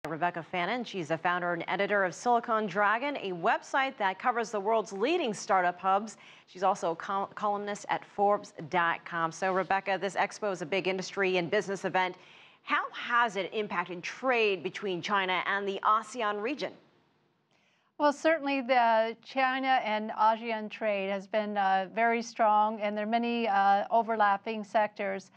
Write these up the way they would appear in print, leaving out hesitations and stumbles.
Rebecca Fannin. She's the founder and editor of Silicon Dragon, a website that covers the world's leading startup hubs. She's also a columnist at Forbes.com. So, Rebecca, this Expo is a big industry and business event. How has it impacted trade between China and the ASEAN region? Well, certainly the China and ASEAN trade has been very strong, and there are many overlapping sectors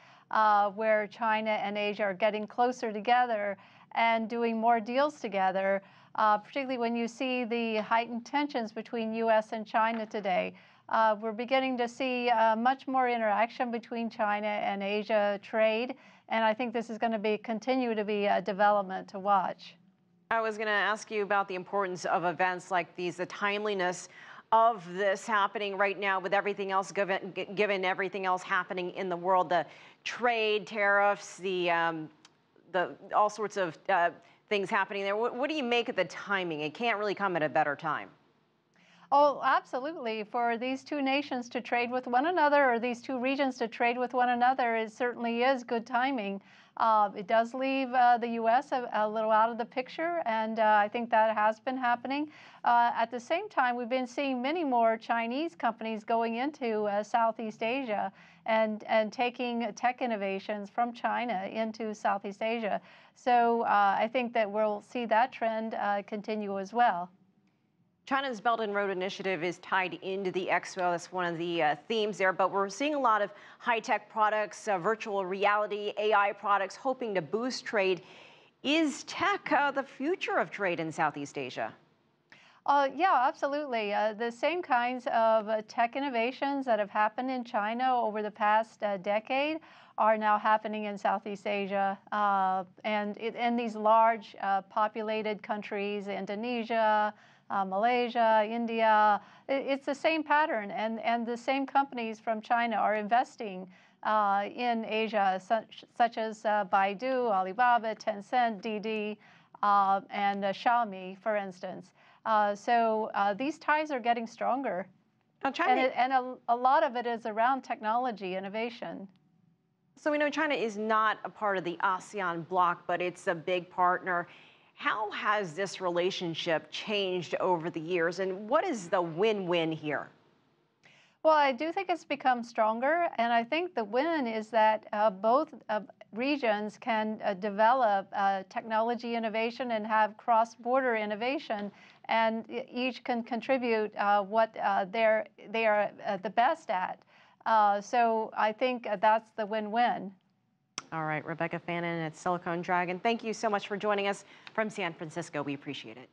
where China and Asia are getting closer together and doing more deals together, particularly when you see the heightened tensions between U.S. and China today. We're beginning to see much more interaction between China and Asia trade, and I think this is going to continue to be a development to watch. I was going to ask you about the importance of events like these, the timeliness of this happening right now with everything else, given everything else happening in the world, the trade, tariffs, the all sorts of things happening there. What do you make of the timing? It can't really come at a better time. Oh, absolutely. For these two nations to trade with one another, or these two regions to trade with one another, it certainly is good timing. It does leave the U.S. a little out of the picture, and I think that has been happening. At the same time, we've been seeing many more Chinese companies going into Southeast Asia and taking tech innovations from China into Southeast Asia. So I think that we'll see that trend continue as well. China's Belt and Road Initiative is tied into the Expo. That's one of the themes there. But we're seeing a lot of high-tech products, virtual reality, AI products, hoping to boost trade. Is tech the future of trade in Southeast Asia? Yeah, absolutely. The same kinds of tech innovations that have happened in China over the past decade are now happening in Southeast Asia and in these large populated countries, Indonesia, Malaysia, India. It's the same pattern, and the same companies from China are investing in Asia, such as Baidu, Alibaba, Tencent, Didi, and Xiaomi, for instance. So these ties are getting stronger, and a lot of it is around technology innovation. So we know China is not a part of the ASEAN bloc, but it's a big partner. How has this relationship changed over the years, and what is the win-win here? Well, I do think it's become stronger, and I think the win is that both regions can develop technology innovation and have cross-border innovation, and each can contribute what they are the best at. So I think that's the win-win. All right, Rebecca Fannin at Silicon Dragon, thank you so much for joining us from San Francisco. We appreciate it.